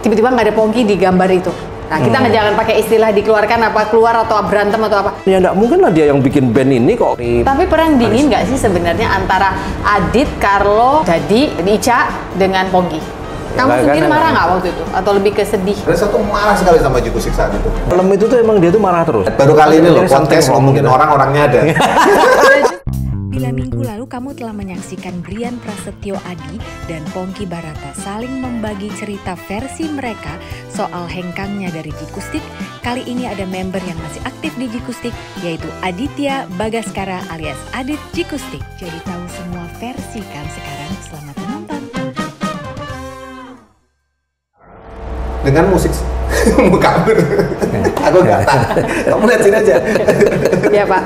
tiba-tiba nggak ada Pongki di gambar itu. Nah, kita jangan pakai istilah dikeluarkan apa keluar atau berantem atau apa. Ya nggak mungkin lah dia yang bikin band ini kok. Tapi perang dingin nggak sih sebenarnya antara Adit, Carlo, Dadi, Ica dengan Pongki? Kamu sendiri marah nggak waktu itu? Atau lebih ke sedih? Ada satu marah sekali sama Jikustik saat itu. Film itu tuh emang dia tuh marah terus. Baru kali ini loh podcast ngomongin orang-orangnya ada. Bila minggu lalu kamu telah menyaksikan Brian Prasetyo Adi dan Pongki Barata saling membagi cerita versi mereka soal hengkangnya dari Jikustik, kali ini ada member yang masih aktif di Jikustik, yaitu Aditya Bagaskara alias Adit Jikustik. Jadi tahu semua versi kan sekarang, selamat menonton. Dengan musik muka aku nggak tahu. Kamu lihat sini aja. Ya Pak.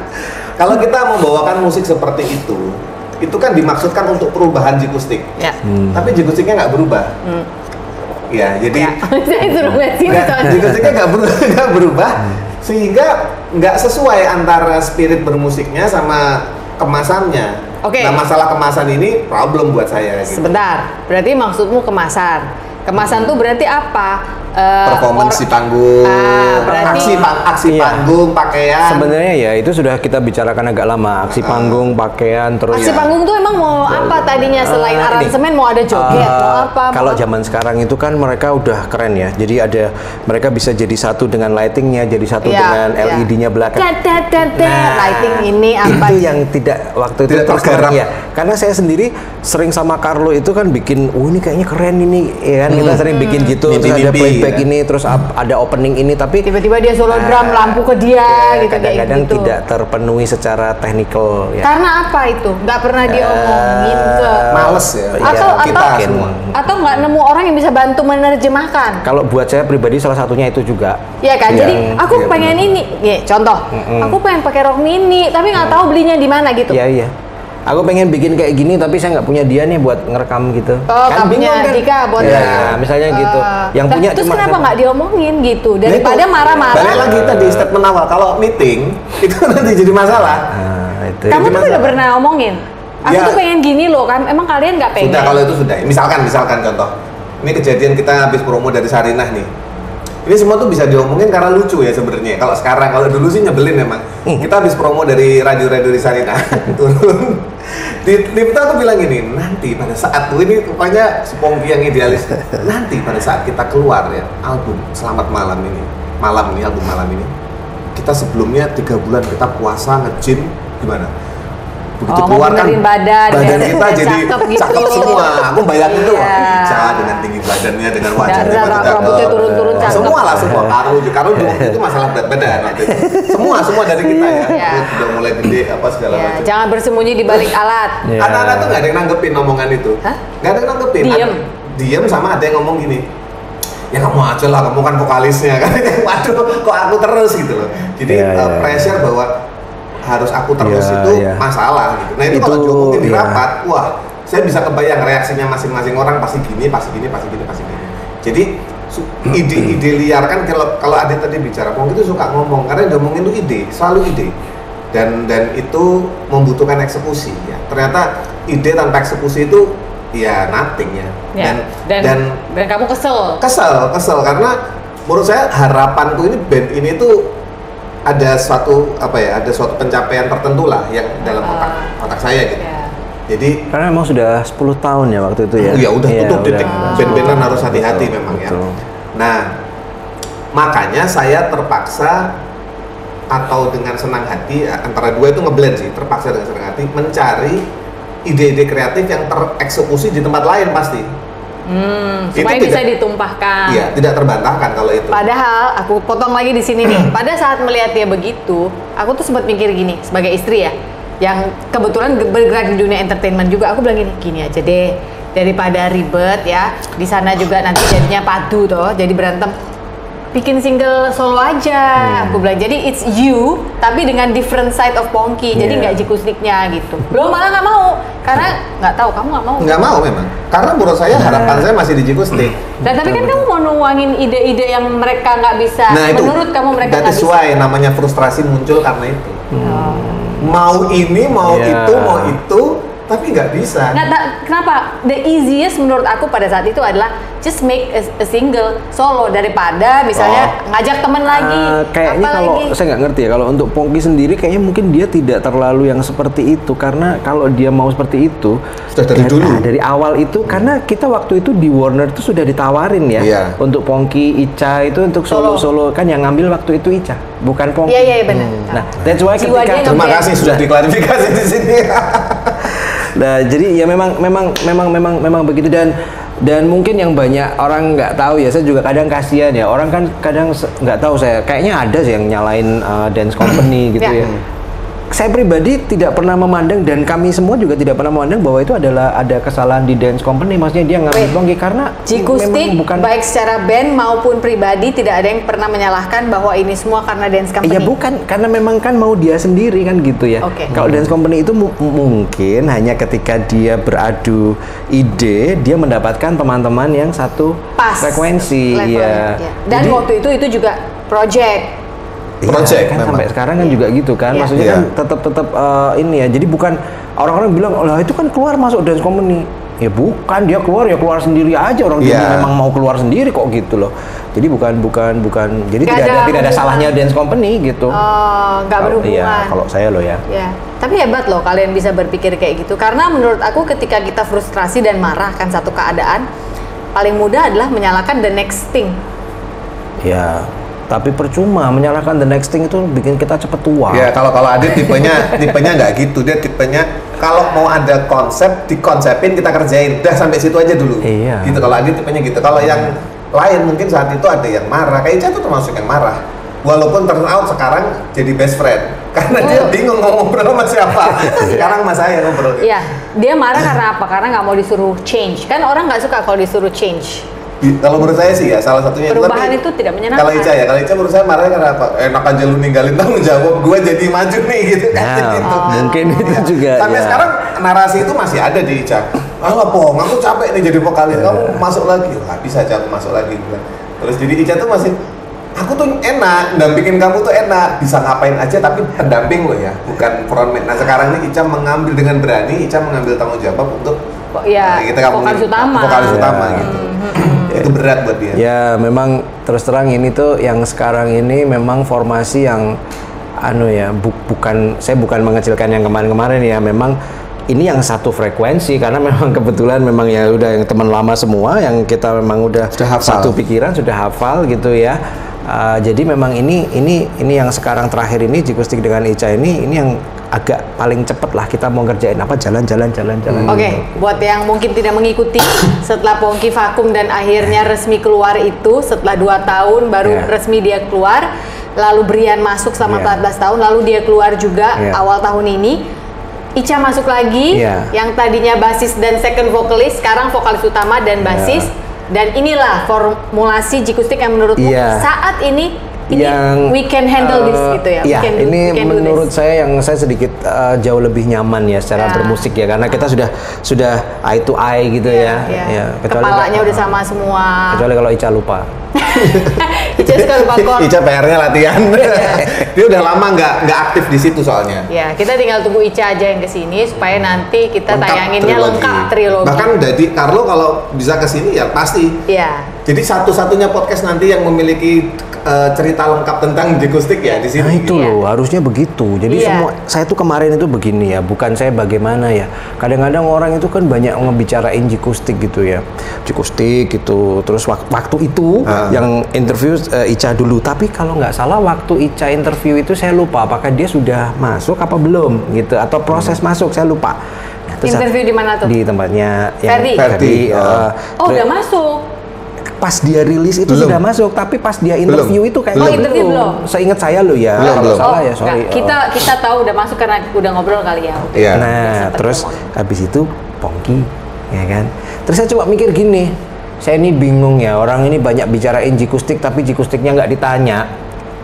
Kalau kita membawakan musik seperti itu kan dimaksudkan untuk perubahan Jikustik. Ya. Tapi Jikustiknya nggak berubah. Ya, jadi saya suruh lihat sini soalnya. Jikustiknya nggak berubah, sehingga nggak sesuai antara spirit bermusiknya sama kemasannya. Oke. Nah, masalah kemasan ini problem buat saya. Gitu. Sebentar, berarti maksudmu kemasan. Kemasan tuh berarti apa? Performance di panggung, berarti aksi panggung, pakaian. Sebenarnya ya itu sudah kita bicarakan agak lama. Aksi panggung, pakaian, terus. Aksi panggung tuh emang mau apa tadinya selain aransemen mau ada joget, mau apa? Kalau zaman sekarang itu kan mereka udah keren ya. Jadi mereka bisa jadi satu dengan lightingnya, jadi satu dengan LED-nya belakang. Lighting ini apa? Itu yang tidak waktu itu tergarap ya. Karena saya sendiri sering sama Carlo itu kan bikin, ini kayaknya keren ini, ya kan? Kita sering bikin gitu, terus ada playback ini, terus ada opening ini, tapi tiba-tiba dia solo drum, lampu ke dia, gitu kadang-kadang gitu. tidak terpenuhi secara technical. Ya. Karena apa itu? Nggak pernah diomongin ke males ya. Atau nggak nemu orang yang bisa bantu menerjemahkan. Kalau buat saya pribadi salah satunya itu juga. Iya kan, jadi aku pengen ini, contoh, aku pengen pakai rok mini, tapi nggak tahu belinya di mana gitu. Iya. Aku pengen bikin kayak gini tapi saya nggak punya dia nih buat ngerekam gitu. Kan punya Dika buat misalnya gitu. Yang punya terus cuma kenapa nggak diomongin gitu daripada marah-marah? Balik lagi tadi statement awal, kalau meeting itu nanti jadi masalah. Kamu tuh udah pernah omongin. Aku tuh pengen gini loh kan. Emang kalian nggak pengen? Sudah, kalau itu sudah. Misalkan contoh. Ini kejadian kita habis promo dari Sarinah nih. Ini semua tuh bisa diomongin karena lucu ya sebenarnya. Kalau sekarang, kalau dulu sih nyebelin memang. Kita habis promo dari radio-radio di Sarinah turun. Di itu aku bilang gini, nanti pada saat tuh ini rupanya si Pongki yang idealis. Nanti pada saat kita keluar ya album Selamat Malam ini, album malam ini. Kita sebelumnya 3 bulan kita puasa nge-gym gimana? Begitu keluar kan badan kita jadi cakep semua. Aku bayangin tuh Ica dengan tinggi badannya, dengan wajahnya, rambutnya turun-turun cakep. Semua Karo itu masalah berat badan nanti. Semua dari kita ya. Udah mulai gede apa segala macam. Jangan bersembunyi di balik alat. Anak-anak tuh nggak ada yang nanggepin omongan itu. Nggak ada yang nanggepin. Diem sama ada yang ngomong gini. Ya kamu aja lah, kamu kan vokalisnya kan. Waduh, kok aku terus gitu loh. Jadi pressure bahwa harus aku terus itu masalah gitu. Nah itu kalau diomongin di rapat, wah saya bisa kebayang reaksinya masing-masing orang pasti gini. Jadi ide liar kan kalau Adit tadi bicara, Pongki itu suka ngomong karena diomongin itu ide, selalu ide. Dan itu membutuhkan eksekusi ya. Ternyata ide tanpa eksekusi itu ya nothing ya. Dan kamu kesel karena menurut saya harapanku ini band ini tuh ada suatu pencapaian tertentu lah yang dalam otak saya gitu. Jadi karena memang sudah 10 tahun ya waktu itu ya. Iya udah tutup titik. Band-bandan harus hati-hati memang ya. Nah, makanya saya terpaksa atau dengan senang hati antara dua itu ngeblend sih, terpaksa dengan senang hati mencari ide-ide kreatif yang tereksekusi di tempat lain pasti. Supaya bisa ditumpahkan. Iya, tidak terbantahkan kalau itu. Padahal aku potong lagi di sini nih. Pada saat melihat dia begitu, aku tuh sempat mikir gini sebagai istri ya, yang kebetulan bergerak di dunia entertainment juga. Aku bilang gini aja deh, daripada ribet ya. Di sana juga nanti jadinya padu toh, jadi berantem. Bikin single solo aja, aku bilang. Jadi it's you, tapi dengan different side of Pongki. Jadi nggak Jikustiknya gitu. Belum malah nggak mau, karena nggak tahu kamu nggak mau. Nggak mau memang, karena menurut saya harapan saya masih di Jikustik. Dan tapi kan kamu mau nuangin ide-ide yang mereka nggak bisa. Nah, menurut kamu mereka nggak bisa. Sesuai namanya frustrasi muncul karena itu. Mau ini, mau itu, tapi nggak bisa. Kenapa? The easiest menurut aku pada saat itu adalah just make a single solo daripada misalnya ngajak teman lagi. Kayaknya kalau saya nggak ngerti ya, kalau untuk Pongki sendiri kayaknya mungkin dia tidak terlalu yang seperti itu, karena kalau dia mau seperti itu sudah dari dulu. Dari awal itu karena kita waktu itu di Warner itu sudah ditawarin ya untuk Pongki, Icha itu untuk solo kan yang ngambil waktu itu Icha, bukan Pongki. Iya benar. Nah, that's why terima kasih sudah diklarifikasi di sini. Nah, jadi ya memang begitu, dan mungkin yang banyak orang nggak tahu ya, saya juga kadang kasihan ya, orang kan kadang nggak tahu, saya kayaknya ada sih yang nyalain dance company gitu ya. Saya pribadi tidak pernah memandang, dan kami semua juga tidak pernah memandang bahwa itu adalah ada kesalahan di dance company, maksudnya dia ngambil Pongki karena Jikustik baik secara band maupun pribadi tidak ada yang pernah menyalahkan bahwa ini semua karena dance company. Iya bukan, karena memang kan mau dia sendiri kan gitu ya. Kalau dance company itu mungkin hanya ketika dia beradu ide, dia mendapatkan teman-teman yang satu frekuensi. Iya. Dan jadi, waktu itu juga project kan sampai sekarang kan juga gitu kan, maksudnya kan tetap ini ya, jadi bukan orang-orang bilang lah itu kan keluar masuk dance company, ya bukan, dia keluar sendiri aja, orang dia memang mau keluar sendiri kok gitu loh, jadi bukan jadi tidak ada salahnya dance company gitu. Nggak berhubungan. Iya, kalau saya loh ya. Tapi hebat loh kalian bisa berpikir kayak gitu, karena menurut aku ketika kita frustrasi dan marah kan satu keadaan, paling mudah adalah menyalahkan the next thing. Ya. Tapi percuma, menyalahkan the next thing itu bikin kita cepet tua. Ya, kalau Adit tipenya nggak gitu, dia tipenya kalau mau ada konsep dikonsepin kita kerjain, udah sampai situ aja dulu. Iya. Gitu kalau Adit tipenya gitu. Kalau yang lain mungkin saat itu ada yang marah, kayak Ica tuh termasuk yang marah. Walaupun turn out sekarang jadi best friend, karena dia bingung mau ngobrol sama siapa. Sekarang mas saya ngobrol. Iya, dia marah karena apa? Karena nggak mau disuruh change. Kan orang nggak suka kalau disuruh change. Kalau menurut saya sih ya, salah satunya perubahan itu tidak menyenangkan. Kalau Ica menurut saya marahnya karena apa? Enak aja lu ninggalin tanggung jawab, gue jadi maju nih gitu kan. Mungkin itu juga. Sampai sekarang narasi itu masih ada di Ica. Alah Pong, aku capek nih jadi vokalis, kamu masuk lagi. Nggak bisa aja aku masuk lagi. Terus jadi Ica tuh masih, aku tuh enak, dampingin kamu tuh enak, bisa ngapain aja tapi pendamping loh ya, bukan frontman. Nah sekarang ini Ica mengambil dengan berani, Ica mengambil tanggung jawab untuk vokalis utama gitu. Itu berat buat dia. Ya memang terus terang ini tuh yang sekarang ini memang formasi yang saya bukan mengecilkan yang kemarin-kemarin ya, memang ini yang satu frekuensi karena memang kebetulan memang ya udah yang teman lama semua yang kita memang udah satu pikiran, sudah hafal gitu ya. Jadi memang ini yang sekarang terakhir ini Jikustik dengan Ica ini yang agak paling cepet lah kita mau ngerjain apa jalan. Oke, buat yang mungkin tidak mengikuti setelah Pongki vakum dan akhirnya resmi keluar itu setelah 2 tahun baru resmi dia keluar, lalu Brian masuk selama 14 tahun, lalu dia keluar juga awal tahun ini. Ica masuk lagi, yang tadinya basis dan second vokalis, sekarang vokalis utama dan basis. Dan inilah formulasi Jikustik yang menurutmu saat ini we can handle this gitu ya. Ini menurut saya yang saya sedikit jauh lebih nyaman ya secara bermusik ya, karena kita sudah eye to eye gitu ya. Kepalanya udah sama semua. Kecuali kalau Ica lupa. Ica suka lupa chord. Ica PR-nya latihan. Dia udah lama nggak aktif di situ soalnya. Ya, kita tinggal tunggu Ica aja yang kesini supaya nanti kita tayanginnya lengkap trilogi. Bahkan jadi Carlo kalau bisa kesini ya pasti. Iya. Jadi satu-satunya podcast nanti yang memiliki cerita lengkap tentang Jikustik ya di sini. Nah itu loh, harusnya begitu. Jadi semua saya tuh kemarin itu begini ya, bukan saya bagaimana ya. Kadang-kadang orang itu kan banyak ngebicarain Jikustik gitu ya. Jikustik gitu. Terus waktu itu yang interview Ica dulu. Tapi kalau nggak salah waktu Ica interview itu saya lupa apakah dia sudah masuk apa belum gitu, atau proses masuk saya lupa. Nah, interview di mana tuh? Di tempatnya yang Ferdi. Udah masuk. Pas dia rilis itu sudah masuk, tapi pas dia interview itu kayaknya belum. Seingat saya loh ya, belum. Salah ya, sorry. Kita tahu udah masuk karena udah ngobrol kali ya. Nah, terus habis itu Pongki, ya kan. Terus saya coba mikir gini, saya ini bingung ya, orang ini banyak bicarain Jikustik tapi Jikustiknya nggak ditanya.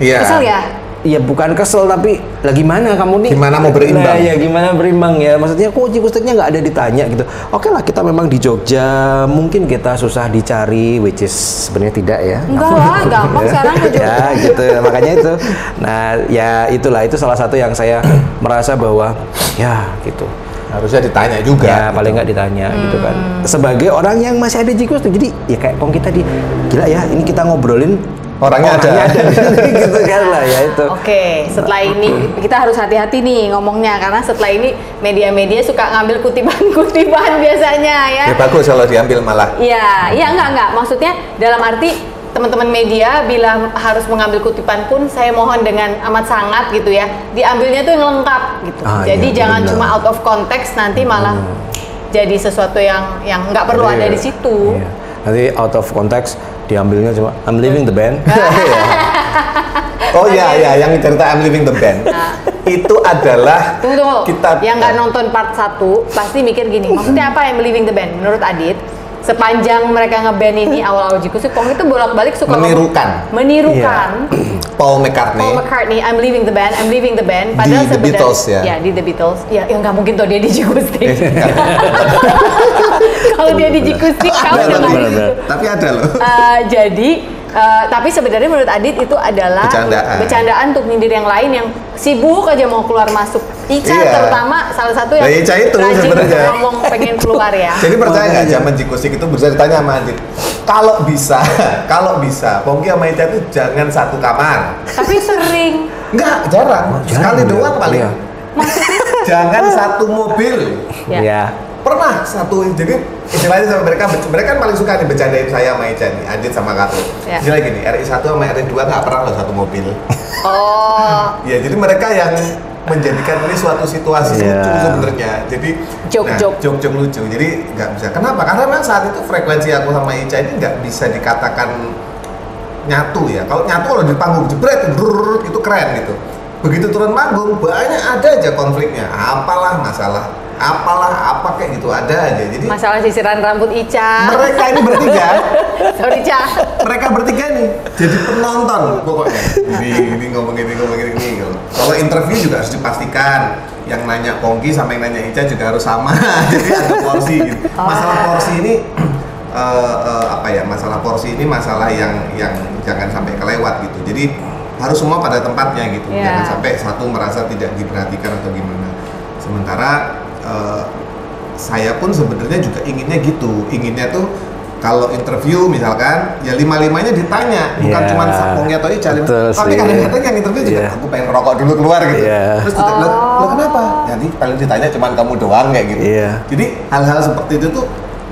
Kesel ya? Iya bukan kesel, tapi lah gimana kamu nih? Gimana mau berimbang? Nah ya gimana berimbang ya, maksudnya kok Jikustiknya nggak ada ditanya gitu. Oke lah, kita memang di Jogja, mungkin kita susah dicari, which is sebenarnya tidak ya. Enggak lah, gampang sekarang ke Jogja. Ya gitu, makanya itu. Nah ya itulah, itu salah satu yang saya merasa bahwa ya gitu. Harusnya ditanya juga. Ya paling nggak ditanya gitu kan. Sebagai orang yang masih ada jikustik, jadi ya kayak Pongki tadi, gila ya ini kita ngobrolin orangnya ada. gitu kan lah ya itu. Oke, setelah ini kita harus hati-hati nih ngomongnya karena setelah ini media-media suka ngambil kutipan-kutipan biasanya ya. Ya bagus kalau diambil malah. Iya, enggak. Maksudnya dalam arti teman-teman media bila harus mengambil kutipan pun saya mohon dengan amat sangat gitu ya. Diambilnya tuh yang lengkap gitu. Jadi iya, jangan benar. cuma out of context nanti malah jadi sesuatu yang nggak perlu ada di situ. Iya. Nanti out of context diambilnya cuma I'm leaving the band. Oh iya, yang cerita I'm leaving the band. Itu adalah Tunggu. kita Yang nggak nonton part 1 pasti mikir gini, maksudnya apa I'm leaving the band? Menurut Adit, sepanjang mereka nge-band ini awal-awal jikustik, Pongki itu bolak-balik suka menirukan Paul McCartney, I'm leaving the band. Padahal di The Beatles ya. Ya, di The Beatles. Ya nggak mungkin tuh dia di jikustik. Kalau dia di jikustik, kamu jangan gitu. Tapi ada loh. Tapi sebenarnya menurut Adit itu adalah bercandaan untuk nyindir yang lain yang sibuk aja mau keluar masuk. Ica terutama salah satu yang Ica itu rajin sebenarnya ngomong pengen keluar ya. Jadi percaya nggak zaman jikustik itu bisa ditanya sama Adit. Kalau bisa, Pongki sama Ica itu jangan satu kamar. Tapi sering. Enggak, jarang. Sekali doang paling. Maksudnya Jangan satu mobil. Ya. Pernah satu, jadi istilahnya sama mereka kan paling suka nih bercandain saya sama Ica nih, Adit sama Karlo. Istilah gini, RI1 sama RI2 nggak pernah loh satu mobil. Oh. Ya jadi mereka yang menjadikan ini suatu situasi lucu sebenarnya. Jadi joke lucu. Jadi nggak bisa. Kenapa? Karena memang saat itu frekuensi aku sama Ica ini nggak bisa dikatakan nyatu ya. Kalau nyatu kalau di panggung jebret, itu keren gitu. Begitu turun panggung banyak ada aja konfliknya. Apa kayak gitu ada aja. Jadi masalah sisiran rambut Ica. Mereka ini bertiga. Sorry Ica. Mereka bertiga nih jadi penonton pokoknya. Ini ngomong ini gitu. Kalau interview juga harus dipastikan yang nanya Pongki sama yang nanya Ica juga harus sama. Jadi ada porsi gitu. Masalah porsi ini masalah porsi ini masalah yang jangan sampai kelewat gitu. Jadi harus semua pada tempatnya gitu. Jangan sampai satu merasa tidak diperhatikan atau gimana. Sementara saya pun sebenarnya juga inginnya gitu. Inginnya tuh kalau interview misalkan ya 5-5-nya ditanya, bukan cuma Pongki atau Ica. Tapi kadang-kadang yang interview juga aku pengen rokok dulu keluar gitu. Terus lo kenapa? Jadi paling ditanya cuma kamu doang kayak gitu. Jadi hal-hal seperti itu tuh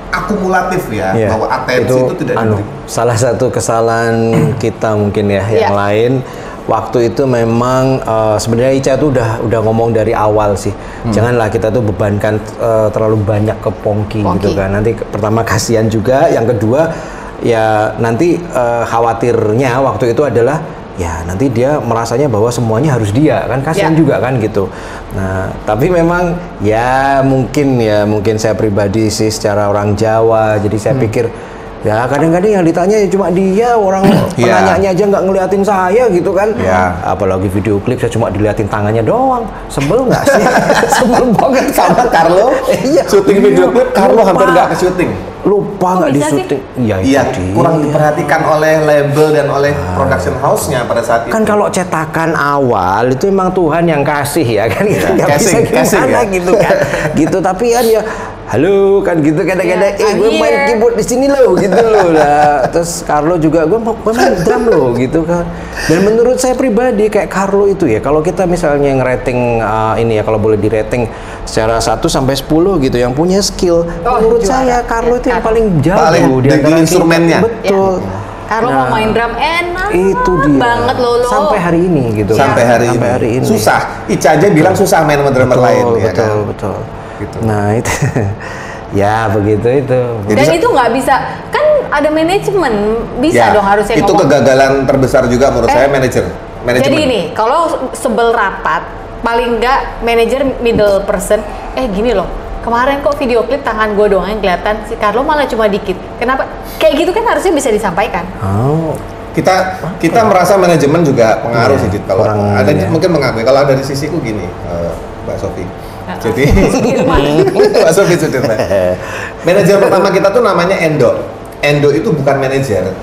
akumulatif ya, bahwa atensi itu tidak diberi. Salah satu kesalahan kita mungkin ya, yang lain waktu itu memang sebenarnya Ica tuh udah ngomong dari awal sih, janganlah kita tuh bebankan terlalu banyak ke Pongki gitu kan. Nanti pertama kasihan juga, yang kedua ya nanti khawatirnya waktu itu adalah ya nanti dia merasanya bahwa semuanya harus dia kan, kasihan juga kan gitu. Nah tapi memang ya mungkin saya pribadi sih secara orang Jawa, jadi saya pikir ya kadang-kadang yang ditanya ya cuma dia, orang penanyanya aja nggak ngeliatin saya gitu kan. Apalagi video klip saya cuma diliatin tangannya doang, sebel nggak sih? Sebel banget sama Karlo. Syuting video klip Karlo hampir nggak ke syuting, lupa nggak di syuting. Iya, kurang diperhatikan oleh label dan oleh production house-nya pada saat itu. Kan kalau cetakan awal itu emang Tuhan yang kasih ya kan, kita nggak bisa gimana gitu kan. Gitu tapi kan ya halo kan gitu kadang-kadang gue main keyboard di sini loh gitu loh lah. Terus Karlo juga gue main drum loh gitu kan. Dan menurut saya pribadi kayak Karlo itu ya, kalau kita misalnya ngerating ini ya, kalau boleh di rating secara 1 sampai 10 gitu yang punya skill, menurut saya Karlo itu yang paling jago di antara instrumennya. Betul. Karlo mau main drum enak itu dia banget loh sampai hari ini gitu. Sampai hari ini susah. Ica aja bilang susah main sama drummer lain. Betul. Gitu. Nah itu ya begitu itu. Dan itu nggak bisa kan, ada manajemen bisa dong harusnya. Itu ngomong. Kegagalan terbesar juga menurut saya manajemen. Jadi ini kalau sebel rapat paling nggak manajer middle person gini loh, kemarin kok video klip tangan gue doang yang kelihatan, si Karlo malah cuma dikit, kenapa kayak gitu kan, harusnya bisa disampaikan. Kita merasa manajemen juga pengaruh sih, kalau ada mungkin mengakui. Kalau dari sisiku gini, Mbak Sofi. Jadi Mbak Sofi Sudirman. Manajer pertama kita tuh namanya Endo. Endo itu bukan manajer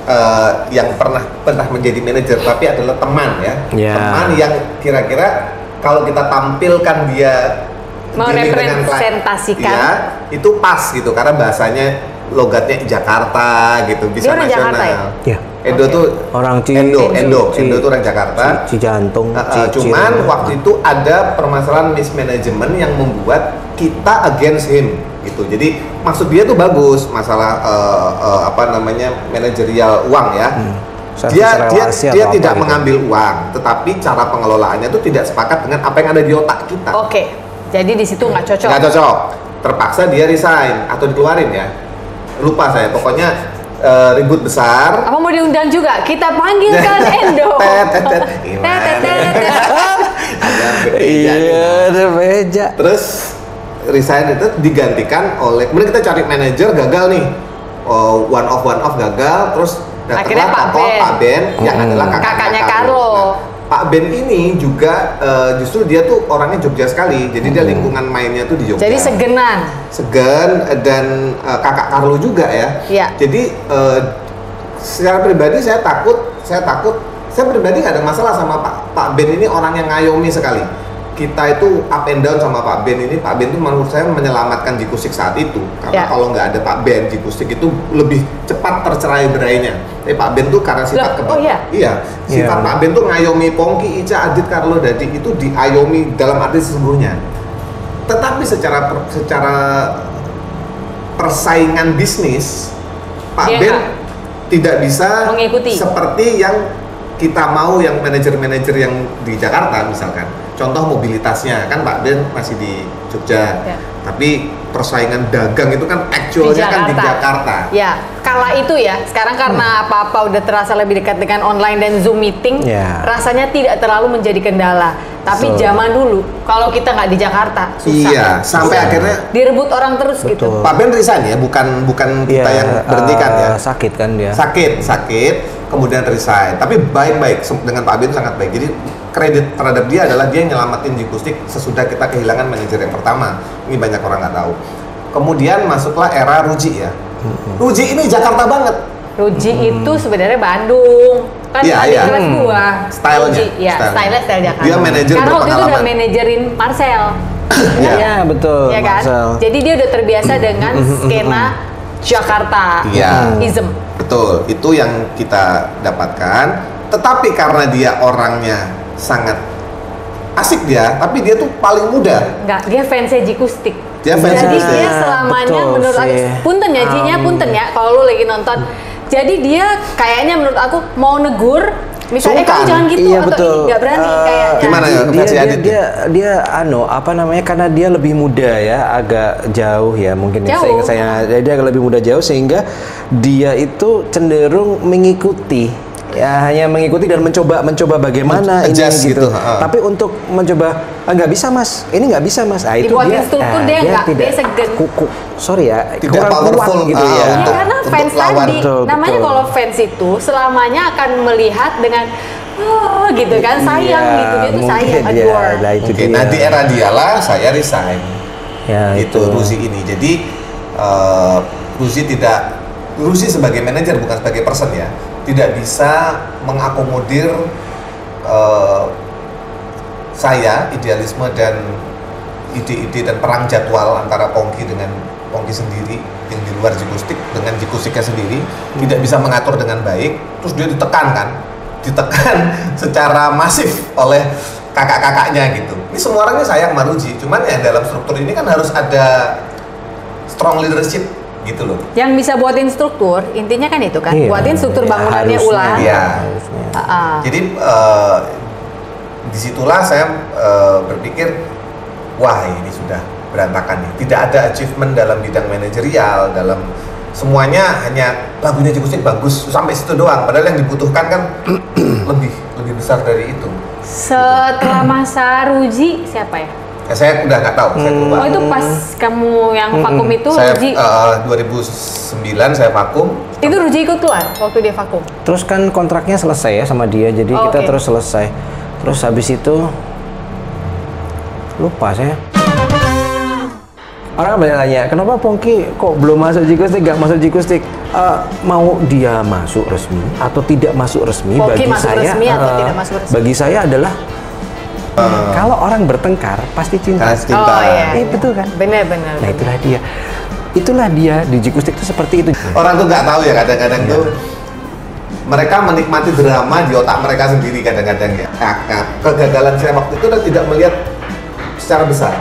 yang pernah menjadi manajer, tapi adalah teman ya. Teman yang kira-kira kalau kita tampilkan dia merepresentasikan. Ya, itu pas gitu karena bahasanya logatnya Jakarta gitu, bisa dia orang nasional. Jakarta ya? Ya. Endo tuh Orang Endo tuh orang Jakarta. Cijantung. Cuman waktu itu ada permasalahan mismanagement yang membuat kita against him gitu. Jadi maksud dia tuh bagus, masalah manajerial uang ya. Dia tidak mengambil uang, tetapi cara pengelolaannya tuh tidak sepakat dengan apa yang ada di otak kita. Oke. Jadi di situ nggak cocok. Nggak cocok. Terpaksa dia resign atau dikeluarin ya. Lupa saya. Pokoknya ribut besar. Apa mau diundang juga? Kita panggilkan Endo. Iya, ada meja. Terus resign itu digantikan oleh, kemudian kita cari manajer, gagal nih. One off gagal, terus akhirnya Pak Ben yang adalah kakaknya Carlo. Pak Ben ini juga justru dia tuh orangnya Jogja sekali, jadi dia lingkungan mainnya tuh di Jogja. Jadi Segen dan kakak Carlo juga ya. Iya. Jadi secara pribadi saya pribadi nggak ada masalah sama Pak Ben ini, orang yang ngayomi sekali. Kita itu up and down sama Pak Ben ini. Pak Ben itu menurut saya menyelamatkan Jikustik saat itu, karena kalau nggak ada Pak Ben, Jikustik itu lebih cepat tercerai-berainya. Tapi Pak Ben tuh karena sifat sifat Pak Ben tuh ngayomi Pongki, Ica, Adit, Carlo, Dadi itu diayomi dalam arti sesungguhnya. Tetapi secara persaingan bisnis, Pak Ben tidak bisa mengikuti seperti yang kita mau, yang manajer-manajer yang di Jakarta misalkan. Contoh mobilitasnya kan Pak Ben masih di Jogja, tapi persaingan dagang itu kan actualnya kan di Jakarta. Ya, kala itu ya. Sekarang karena apa-apa udah terasa lebih dekat dengan online dan Zoom meeting, rasanya tidak terlalu menjadi kendala. Tapi zaman dulu, kalau kita nggak di Jakarta, susah. Iya, sampai akhirnya direbut orang terus gitu. Pak Ben resign ya, bukan kita yang berhentikan ya. Sakit kan dia. Sakit, kemudian resign. Tapi baik-baik, dengan Pak Ben sangat baik. Jadi kredit terhadap dia adalah dia nyelamatin Jikustik sesudah kita kehilangan manajer yang pertama. Ini banyak orang nggak tahu. Kemudian masuklah era Ruji ya. Ruji ini Jakarta banget. Ruji itu sebenarnya Bandung. Kan kelas gua. Stylenya. Style Jakarta. Dia manajer karena waktu itu berpengalaman. udah manajerin Marcel. Iya, betul. Ya kan? Marcel. Jadi dia udah terbiasa dengan skena Jakarta. Ism. Betul. Itu yang kita dapatkan. Tetapi karena dia orangnya sangat asik tapi dia tuh paling muda. Enggak, dia fansnya Jikustik. Dia Jadi dia selamanya menurut aku, punten ya kalau lu lagi nonton. Jadi dia kayaknya menurut aku mau negur, misalnya kamu jangan gitu, atau nggak berani kayaknya. Gimana ya versi Adit? Dia karena dia lebih muda ya, agak jauh ya mungkin. Jauh. Dia agak lebih muda jauh sehingga dia itu cenderung mengikuti. Ya hanya mengikuti dan mencoba bagaimana ini gitu. Tapi untuk mencoba nggak bisa mas, ini nggak bisa mas. Itu dibuatin struktur dia nggak, dia segen. Sorry ya, tidak powerful gitu ya. Karena fans tadi, namanya kalau fans itu selamanya akan melihat dengan gitu kan, sayang gitu, dia tuh sayang, adore. Nah di era dialah saya resign. Ya itu Ruzi ini. Jadi Ruzi sebagai manajer bukan sebagai person ya, tidak bisa mengakomodir saya, idealisme dan ide-ide dan perang jadwal antara Pongki dengan Pongki sendiri yang di luar Jikustik dengan Jikustiknya sendiri, tidak bisa mengatur dengan baik. Terus dia ditekan secara masif oleh kakak-kakaknya gitu. Ini semua orang ini sayang sama Ruji, cuman ya dalam struktur ini kan harus ada strong leadership gitu loh. Yang bisa buatin struktur, intinya kan itu kan, buatin struktur bangunannya ulang. Iya. Jadi disitulah saya berpikir, wah ini sudah berantakan nih. Tidak ada achievement dalam bidang manajerial, dalam semuanya hanya lagunya Jikustik bagus sampai situ doang. Padahal yang dibutuhkan kan lebih besar dari itu. Setelah masa Ruji siapa ya? Saya udah nggak tahu, saya lupa. Oh itu pas kamu yang vakum itu Ruji? 2009 saya vakum. Itu Ruji ikut keluar waktu dia vakum? Terus kan kontraknya selesai ya sama dia, jadi kita terus selesai. Terus habis itu lupa saya. Orang banyak tanya, kenapa Pongki kok belum masuk Jikustik, gak masuk Jikustik? Mau dia masuk resmi atau tidak masuk resmi? Pongki masuk resmi atau tidak masuk resmi? Bagi saya adalah Kalau orang bertengkar pasti cinta. Cinta. Oh iya. Betul kan? Benar-benar. Nah itulah dia di Jikustik itu seperti itu. Orang tuh nggak tahu ya kadang-kadang tuh mereka menikmati drama di otak mereka sendiri kadang-kadang ya. Kegagalan saya waktu itu tidak melihat secara besar.